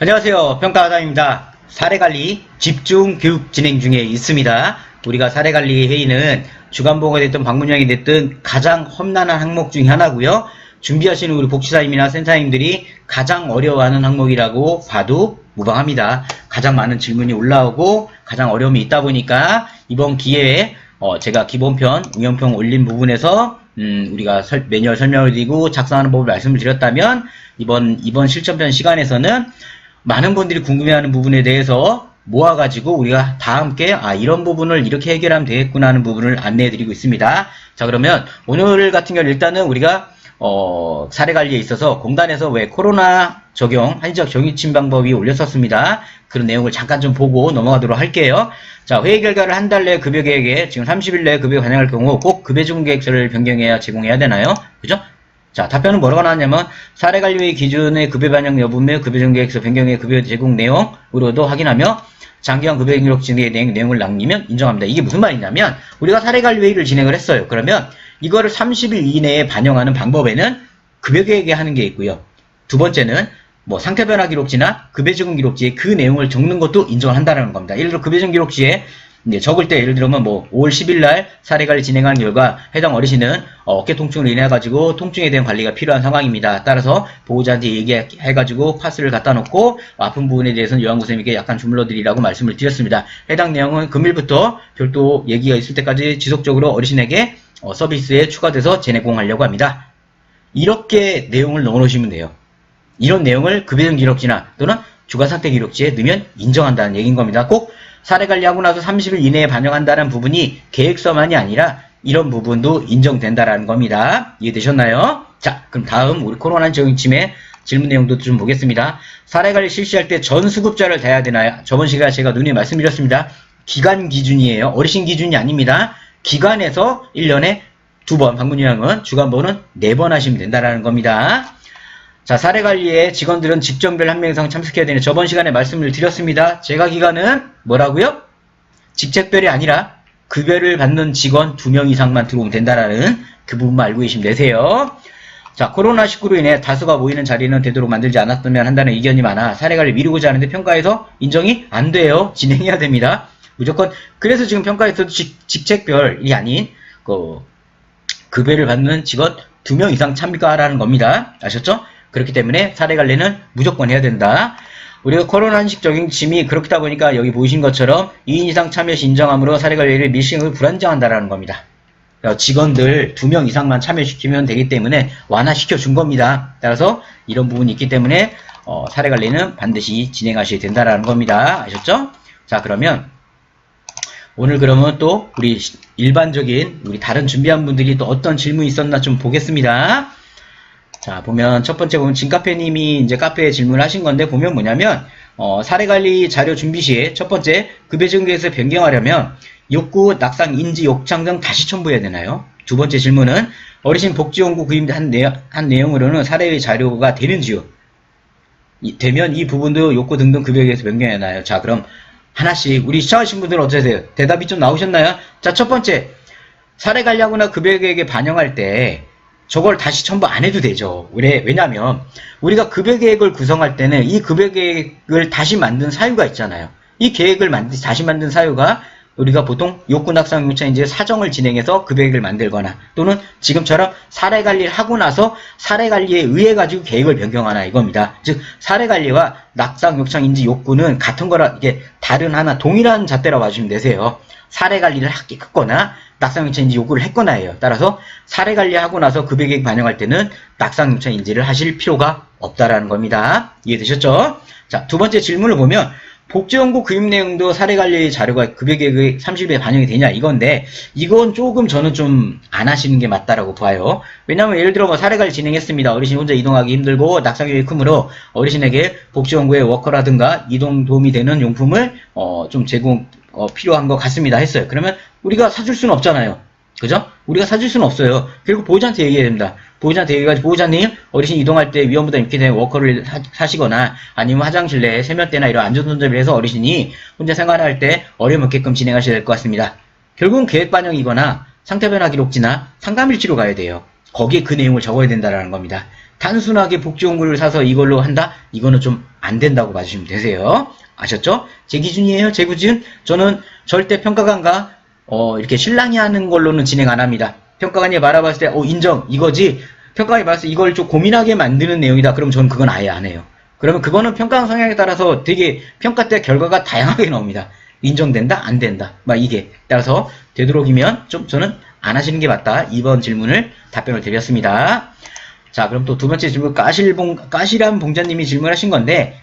안녕하세요. 평가하담입니다. 사례관리 집중 교육 진행 중에 있습니다. 우리가 사례관리 회의는 주간보고가 됐든 방문형이 됐든 가장 험난한 항목 중에 하나고요. 준비하시는 우리 복지사님이나 센터님들이 가장 어려워하는 항목이라고 봐도 무방합니다. 가장 많은 질문이 올라오고 가장 어려움이 있다 보니까 이번 기회에 제가 기본편, 응용편 올린 부분에서 우리가 매뉴얼 설명을 드리고 작성하는 법을 말씀을 드렸다면 이번 실전편 시간에서는 많은 분들이 궁금해하는 부분에 대해서 모아가지고 우리가 다 함께 이런 부분을 이렇게 해결하면 되겠구나 하는 부분을 안내해드리고 있습니다. 자, 그러면 오늘 같은 경우는 일단은 우리가 사례관리에 있어서 공단에서 왜 코로나 적용, 한시적 정의침 방법이 올렸었습니다. 그런 내용을 잠깐 좀 보고 넘어가도록 할게요. 자, 회의 결과를 한 달 내 급여계획에 지금 30일 내에 급여 반영할 경우 꼭 급여지급계획서를 변경해야 제공해야 되나요? 그죠? 자, 답변은 뭐라고 나왔냐면 사례관리회의 기준의 급여 반영 여부 및 급여지급계획서 변경의 급여 제공 내용으로도 확인하며 장기간 급여 기록 진행의 내용을 남기면 인정합니다. 이게 무슨 말이냐면 우리가 사례관리회의를 진행을 했어요. 그러면 이거를 30일 이내에 반영하는 방법에는 급여계획에 하는 게 있고요. 두 번째는 상태변화 기록지나 급여지급 기록지에 그 내용을 적는 것도 인정을 한다는 겁니다. 예를 들어 급여지급 기록지에 적을 때 예를 들면 5월 10일 날 사례관리 진행한 결과 해당 어르신은 어깨 통증으로 인해 가지고 통증에 대한 관리가 필요한 상황입니다. 따라서 보호자한테 얘기해 가지고 파스를 갖다 놓고 아픈 부분에 대해서는 요양보호사님께 약간 주물러 드리라고 말씀을 드렸습니다. 해당 내용은 금일부터 별도 얘기가 있을 때까지 지속적으로 어르신에게 서비스에 추가돼서 재내공하려고 합니다. 이렇게 내용을 넣어 놓으시면 돼요. 이런 내용을 급여지급 기록지나 또는 주간상태 기록지에 넣으면 인정한다는 얘기인 겁니다. 꼭 사례관리하고 나서 30일 이내에 반영한다는 부분이 계획서만이 아니라 이런 부분도 인정된다라는 겁니다. 이해되셨나요? 자, 그럼 다음 우리 코로나 정의침의 질문 내용도 좀 보겠습니다. 사례관리 실시할 때 전 수급자를 대야 되나요? 저번 시간에 제가 누누이 말씀드렸습니다. 기간 기준이에요. 어르신 기준이 아닙니다. 기간에서 1년에 2번, 방문요양은 주간보호는 4번 하시면 된다라는 겁니다. 자, 사례관리에 직원들은 직종별 한 명 이상 참석해야 되는 저번 시간에 말씀을 드렸습니다. 제가 기간은 뭐라고요? 직책별이 아니라 급여를 받는 직원 2명 이상만 들어오면 된다라는 그 부분만 알고 계시면 되세요. 자, 코로나19로 인해 다수가 모이는 자리는 되도록 만들지 않았으면 한다는 의견이 많아 사례관리 미루고자 하는데 평가에서 인정이 안 돼요. 진행해야 됩니다. 무조건. 그래서 지금 평가에서도 직책별이 아닌 급여를 받는 직원 2명 이상 참가하라는 겁니다. 아셨죠? 그렇기 때문에 사례관리는 무조건 해야 된다. 우리가 코로나 한식 적용침이 그렇다 보니까 여기 보이신 것처럼 2인 이상 참여 시 인정함으로 사례관리를 밀시행을 불안정한다라는 겁니다. 직원들 2명 이상만 참여시키면 되기 때문에 완화시켜 준 겁니다. 따라서 이런 부분이 있기 때문에 사례관리는 반드시 진행하셔야 된다라는 겁니다. 아셨죠? 자, 그러면 오늘 그러면 또 우리 일반적인 우리 다른 준비한 분들이 또 어떤 질문이 있었나 좀 보겠습니다. 자, 보면 첫 번째 보면 진카페님이 이제 카페에 질문을 하신 건데 보면 뭐냐면 사례관리 자료 준비 시에 첫 번째 급여지급계획서 변경하려면 욕구, 낙상, 인지, 욕창 등 다시 첨부해야 되나요? 두 번째 질문은 어르신 복지연구 구입한 내용으로는 사례의 자료가 되는지요? 되면 이 부분도 욕구 등등 급여계획서 변경해야 하나요? 자, 그럼 하나씩 우리 시청하신 분들은 어떠세요? 대답이 좀 나오셨나요? 자, 첫 번째 사례관리하거나 급여계획에 반영할 때 저걸 다시 첨부 안 해도 되죠. 왜냐면 우리가 급여계획을 구성할 때는 이 급여계획을 다시 만든 사유가 있잖아요. 이 계획을 다시 만든 사유가 우리가 보통 욕구 낙상 용차 이제 사정을 진행해서 급여계획을 만들거나 또는 지금처럼 사례관리를 하고 나서 사례관리에 의해 가지고 계획을 변경하나 이겁니다. 즉 사례관리와 낙상 욕창 인지 욕구는 같은 거라 이게 다른 하나 동일한 잣대라고 봐주시면 되세요. 사례관리를 했거나 낙상 욕창 인지 요구를 했거나 해요. 따라서 사례관리하고 나서 급여계획 반영할 때는 낙상 욕창 인지를 하실 필요가 없다라는 겁니다. 이해되셨죠? 자, 두 번째 질문을 보면 복지연구 구입 내용도 사례관리 자료가 급여계획의 30일에 반영이 되냐 이건데 이건 조금 저는 좀 안 하시는 게 맞다라고 봐요. 왜냐면 예를 들어 사례관리 진행했습니다. 어르신 혼자 이동하기 힘들고 낙상률이 크므로 어르신에게 복지연구의 워커라든가 이동 도움이 되는 용품을 좀 제공 필요한 것 같습니다 했어요. 그러면 우리가 사줄 수는 없잖아요. 그죠? 우리가 사줄 수는 없어요. 결국 보호자한테 얘기해야 됩니다. 보호자한테 얘기해가지고 보호자님 어르신 이동할 때 위험부담 있게 되는 워커를 사시거나 아니면 화장실 내에 세면대나 이런 안전손잡이를 해서 어르신이 혼자 생활할 때 어려움 없게끔 진행하셔야 될 것 같습니다. 결국은 계획 반영이거나 상태변화 기록지나 상담일지로 가야 돼요. 거기에 그 내용을 적어야 된다는 겁니다. 단순하게 복지용구를 사서 이걸로 한다? 이거는 좀 안 된다고 봐주시면 되세요. 아셨죠? 제 기준이에요. 제 기준. 저는 절대 평가관과 이렇게 신랑이 하는 걸로는 진행 안 합니다. 평가관이 말아봤을 때 인정 이거지. 평가관이 말했을 때 이걸 좀 고민하게 만드는 내용이다. 그럼 저는 그건 아예 안 해요. 그러면 그거는 평가관 성향에 따라서 되게 평가 때 결과가 다양하게 나옵니다. 인정된다? 안 된다. 막 이게. 따라서 되도록이면 좀 저는 안 하시는 게 맞다. 2번 질문을 답변을 드렸습니다. 자, 그럼 또 두 번째 질문, 까실한 봉자님이 질문하신 건데,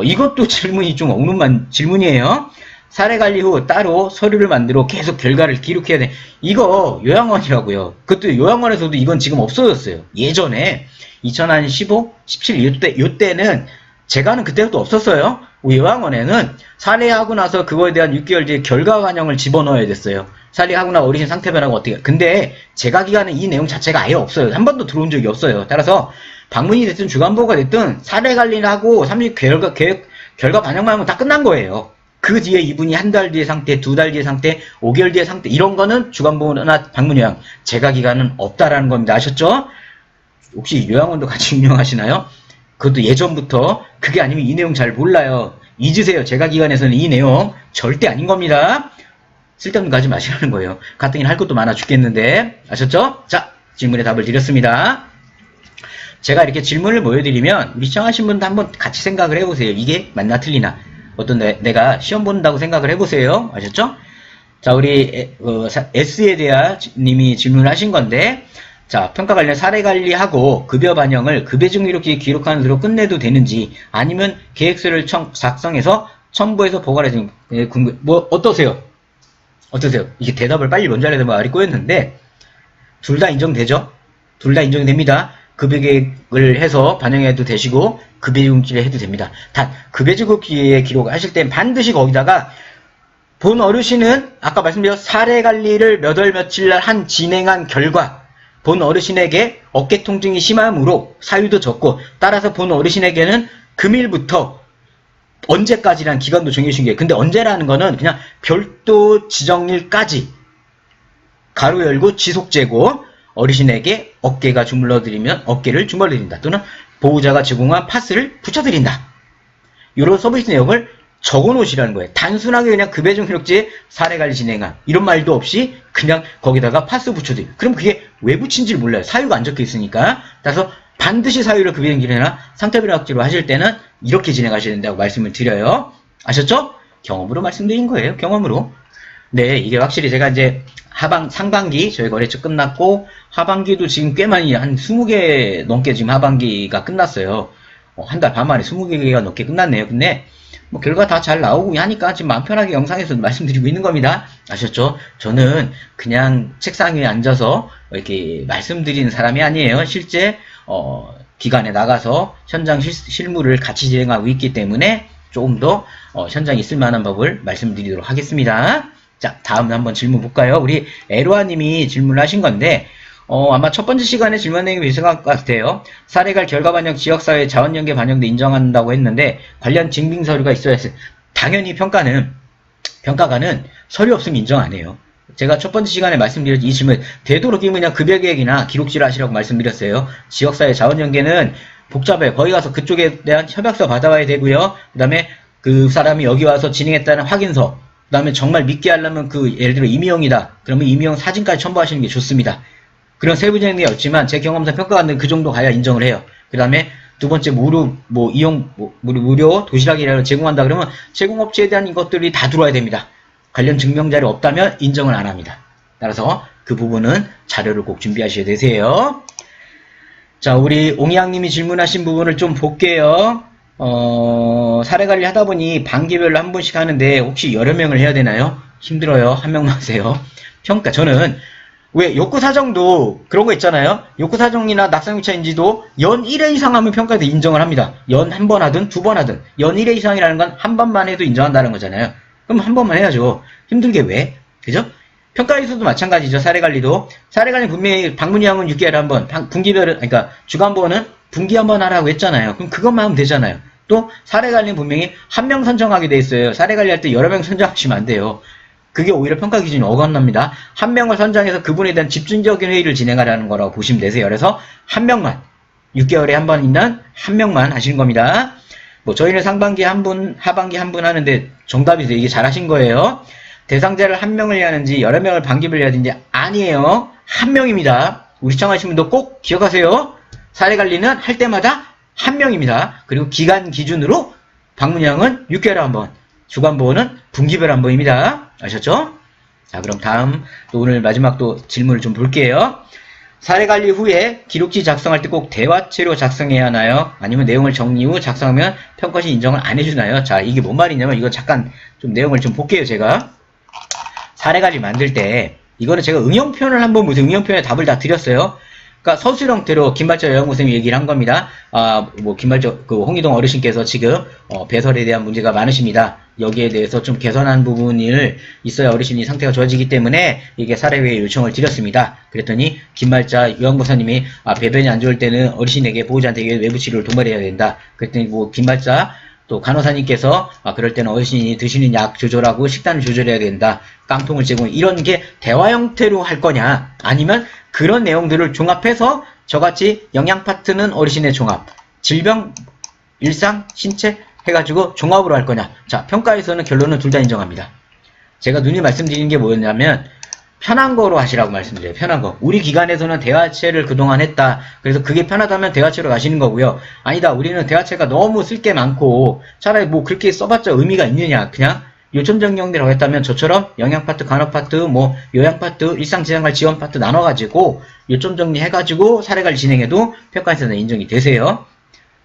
이것도 질문이 좀 엉뚱한 질문이에요. 사례 관리 후 따로 서류를 만들어 계속 결과를 기록해야 돼. 이거 요양원이라고요. 그것도 요양원에서도 이건 지금 없어졌어요. 예전에 2015, 17 요때는 제가 하는 그때도 없었어요. 요양원에는 사례하고 나서 그거에 대한 6개월 뒤에 결과 반영을 집어넣어야 됐어요. 사례하고 나 어르신 상태 변화가 어떻게. 근데 제가 기간은 이 내용 자체가 아예 없어요. 한 번도 들어온 적이 없어요. 따라서 방문이 됐든 주간보고가 됐든 사례 관리를 하고 30 결과 반영만 하면 다 끝난 거예요. 그 뒤에 이분이 한 달 뒤의 상태, 2달 뒤의 상태, 5개월 뒤의 상태 이런 거는 주간보고나 방문요양 제가 기간은 없다라는 겁니다. 아셨죠? 혹시 요양원도 같이 운영하시나요? 그것도 예전부터. 그게 아니면 이 내용 잘 몰라요. 잊으세요. 제가 기관에서는 이 내용 절대 아닌 겁니다. 쓸데없는 거 하지 마시라는 거예요. 같은 일 할 것도 많아 죽겠는데. 아셨죠? 자, 질문에 답을 드렸습니다. 제가 이렇게 질문을 보여드리면 우리 시청하신 분도 한번 같이 생각을 해보세요. 이게 맞나 틀리나. 어떤 내가 시험 본다고 생각을 해보세요. 아셨죠? 자, 우리 S에 대한 님이 질문을 하신 건데, 자, 평가 관련 사례 관리하고 급여 반영을 급여증 기록지에 기록하는 수로 끝내도 되는지, 아니면 계획서를 작성해서 첨부해서 보관해 주는 어떠세요? 어떠세요? 이게 대답을 빨리 먼저 하려다 말이 꼬였는데, 둘 다 인정되죠? 둘 다 인정이 됩니다. 급여 계획을 해서 반영해도 되시고, 급여증지를 해도 됩니다. 단, 급여증기에 기록하실 땐 반드시 거기다가, 본 어르신은, 아까 말씀드린 사례 관리를 몇 월 며칠 날 진행한 결과, 본 어르신에게 어깨 통증이 심하므로 사유도 적고, 따라서 본 어르신에게는 금일부터 언제까지라는 기간도 정해주신 게, 근데 언제라는 거는 그냥 별도 지정일까지 가로 열고 지속 재고 어르신에게 어깨가 주물러드리면 어깨를 주물러드린다. 또는 보호자가 제공한 파스를 붙여드린다. 이런 서비스 내용을 적어 놓으시라는 거예요. 단순하게 그냥 급여증 기록지에 사례관리 진행한 이런 말도 없이 그냥 거기다가 파스 붙여드려요. 그럼 그게 왜 붙인지를 몰라요. 사유가 안 적혀 있으니까. 따라서 반드시 사유를 급여증 기록이나 상태변화 억지로 하실 때는 이렇게 진행하셔야 된다고 말씀을 드려요. 아셨죠? 경험으로 말씀드린 거예요. 경험으로. 네, 이게 확실히 제가 이제 상반기 저희 거래처 끝났고 하반기도 지금 꽤 많이 한 20개 넘게 지금 하반기가 끝났어요. 한 달 반 만에 20개가 넘게 끝났네요. 근데 뭐 결과 다 잘 나오고 하니까 지금 마음 편하게 영상에서 말씀드리고 있는 겁니다. 아셨죠? 저는 그냥 책상 위에 앉아서 이렇게 말씀드리는 사람이 아니에요. 실제 기관에 나가서 현장 실무를 같이 진행하고 있기 때문에 조금 더 현장에 있을 만한 법을 말씀드리도록 하겠습니다. 자, 다음 한번 질문 볼까요? 우리 에로아님이 질문을 하신 건데 아마 첫 번째 시간에 질문 내용이 비슷할 것 같아요. 사례갈 결과 반영 지역사회 자원연계 반영도 인정한다고 했는데 관련 증빙 서류가 있어야 했어요. 당연히 평가관은 서류 없으면 인정 안 해요. 제가 첫 번째 시간에 말씀드렸지 이 질문 되도록이면 그냥 급여계획이나 기록지를 하시라고 말씀드렸어요. 지역사회 자원연계는 복잡해요. 거기 가서 그쪽에 대한 협약서 받아와야 되고요. 그 다음에 그 사람이 여기 와서 진행했다는 확인서, 그 다음에 정말 믿게 하려면 예를 들어 이미영이다. 그러면 이미영 사진까지 첨부하시는 게 좋습니다. 그런 세부적인 게 없지만 제 경험상 평가관은 그 정도 가야 인정을 해요. 그 다음에 두 번째 무료 도시락이라고 제공한다 그러면 제공업체에 대한 이것들이 다 들어와야 됩니다. 관련 증명자료 없다면 인정을 안 합니다. 따라서 그 부분은 자료를 꼭 준비하셔야 되세요. 자, 우리 옹양님이 질문하신 부분을 좀 볼게요. 사례관리 하다 보니 반기별로 한 번씩 하는데 혹시 여러 명을 해야 되나요? 힘들어요. 한 명만 하세요. 저는 왜 욕구사정도 그런 거 있잖아요. 욕구사정이나 낙상유차인지도 연 1회 이상 하면 평가에서 인정을 합니다. 연 한 번 하든 두 번 하든 연 1회 이상이라는 건 한 번만 해도 인정한다는 거잖아요. 그럼 한 번만 해야죠. 힘들게 왜? 그죠? 평가에서도 마찬가지죠. 사례관리도. 사례관리 분명히 방문요양은 6개월에 한 번, 분기별은, 그러니까 주간보고는 분기 한 번 하라고 했잖아요. 그럼 그것만 하면 되잖아요. 또 사례관리는 분명히 한 명 선정하게 돼 있어요. 사례관리할 때 여러 명 선정하시면 안 돼요. 그게 오히려 평가 기준이 어긋납니다. 한 명을 선정해서 그분에 대한 집중적인 회의를 진행하라는 거라고 보시면 되세요. 그래서 한 명만, 6개월에 한 번 있는 한 명만 하시는 겁니다. 뭐 저희는 상반기 한 분, 하반기 한 분 하는데 정답이 이게 잘하신 거예요. 대상자를 한 명을 해야 하는지 여러 명을 반기를 해야 되는지 아니에요. 한 명입니다. 우리 시청하신 분도 꼭 기억하세요. 사례관리는 할 때마다 한 명입니다. 그리고 기간 기준으로 방문량은 6개월에 한 번, 주간보호는 분기별로 한 번입니다. 아셨죠? 자, 그럼 다음 또 오늘 마지막 또 질문을 좀 볼게요. 사례관리 후에 기록지 작성할 때 꼭 대화체로 작성해야 하나요? 아니면 내용을 정리 후 작성하면 평가시 인정을 안 해주나요? 자, 이게 뭔 말이냐면 이거 잠깐 좀 내용을 좀 볼게요. 제가 사례관리 만들 때 이거는 제가 응용표현을 한번 보세요. 응용표현에 답을 다 드렸어요. 그러니까 서술 형태로 김발자 요양고생이 얘기를 한 겁니다. 김발자 홍희동 어르신께서 지금 배설에 대한 문제가 많으십니다. 여기에 대해서 좀 개선한 부분을 있어야 어르신이 상태가 좋아지기 때문에 이게 사례회의 요청을 드렸습니다. 그랬더니 김발자 요양보사님이 배변이 안 좋을 때는 어르신에게 보호자한테 외부 치료를 도발해야 된다. 그랬더니 김발자 또 간호사님께서 그럴 때는 어르신이 드시는 약 조절하고 식단을 조절해야 된다. 깡통을 제공 이런 게 대화 형태로 할 거냐 아니면 그런 내용들을 종합해서 저같이 영양 파트는 어르신의 종합, 질병, 일상, 신체 해가지고 종합으로 할 거냐. 자, 평가에서는 결론은 둘 다 인정합니다. 제가 눈이 말씀드리는 게 뭐였냐면 편한 거로 하시라고 말씀드려요. 편한 거. 우리 기관에서는 대화체를 그동안 했다. 그래서 그게 편하다면 대화체로 가시는 거고요. 아니다. 우리는 대화체가 너무 쓸 게 많고 차라리 뭐 그렇게 써봤자 의미가 있느냐. 그냥 요점 정리형대로 했다면 저처럼 영양 파트, 간호 파트, 뭐 요양 파트, 일상지향관 지원 파트 나눠가지고 요점 정리해가지고 사례관리 진행해도 평가에서는 인정이 되세요.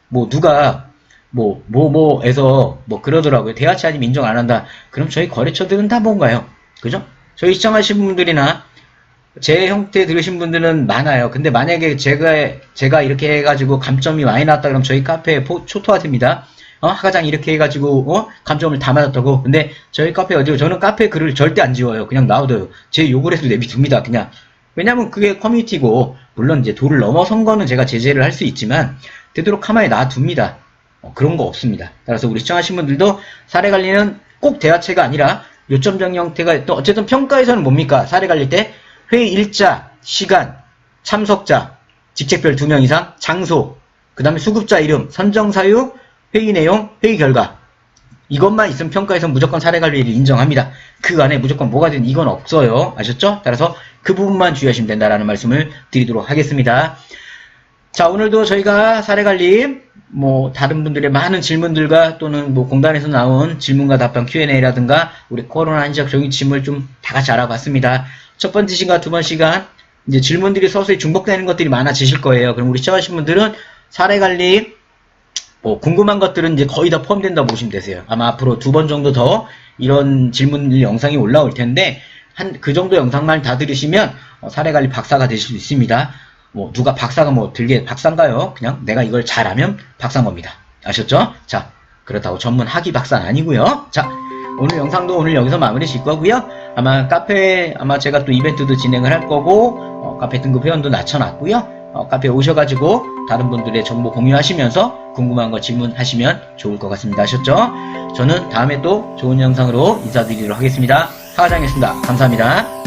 뭐 누가 뭐에서 그러더라고요. 대화체 아니면 인정 안 한다. 그럼 저희 거래처들은 다 뭔가요? 그죠? 저희 시청하신 분들이나 제 형태 들으신 분들은 많아요. 근데 만약에 제가 이렇게 해가지고 감점이 많이 나왔다 그러면 저희 카페에 초토화 됩니다. 하가장 이렇게 해가지고 감점을 다 맞았다고. 근데 저희 카페 어디요? 저는 카페 글을 절대 안 지워요. 그냥 놔둬요. 제 욕을 해도 내비둡니다. 그냥. 왜냐면 그게 커뮤니티고 물론 이제 도를 넘어선 거는 제가 제재를 할 수 있지만 되도록 가만히 놔둡니다. 그런 거 없습니다. 따라서 우리 시청하신 분들도 사례관리는 꼭 대화체가 아니라 요점 정리 형태가 또 어쨌든 평가에서는 뭡니까? 사례관리 때 회의 일자, 시간, 참석자, 직책별 2명 이상, 장소, 그 다음에 수급자 이름, 선정사유, 회의 내용, 회의 결과 이것만 있으면 평가에서는 무조건 사례관리를 인정합니다. 그 안에 무조건 뭐가 되든 이건 없어요. 아셨죠? 따라서 그 부분만 주의하시면 된다라는 말씀을 드리도록 하겠습니다. 자, 오늘도 저희가 사례관리 다른 분들의 많은 질문들과 또는 공단에서 나온 질문과 답변 Q&A라든가 우리 코로나 한시적 정의 질문을 좀 다 같이 알아봤습니다. 첫 번째 시간, 두 번째 시간 이제 질문들이 서서히 중복되는 것들이 많아지실 거예요. 그럼 우리 시청하신 분들은 사례관리 궁금한 것들은 이제 거의 다 포함된다고 보시면 되세요. 아마 앞으로 2번 정도 더 이런 질문 영상이 올라올 텐데 그 정도 영상만 다 들으시면 사례관리 박사가 되실 수 있습니다. 누가 박사가 들게 박사인가요? 그냥 내가 이걸 잘하면 박사인 겁니다. 아셨죠? 자, 그렇다고 전문 학위 박사는 아니고요. 자, 오늘 영상도 오늘 여기서 마무리 짓 거고요. 아마 카페에 제가 또 이벤트도 진행을 할 거고 카페 등급 회원도 낮춰놨고요. 카페에 오셔가지고 다른 분들의 정보 공유하시면서 궁금한 거 질문하시면 좋을 것 같습니다. 아셨죠? 저는 다음에 또 좋은 영상으로 인사드리도록 하겠습니다. 하과장이었습니다. 감사합니다.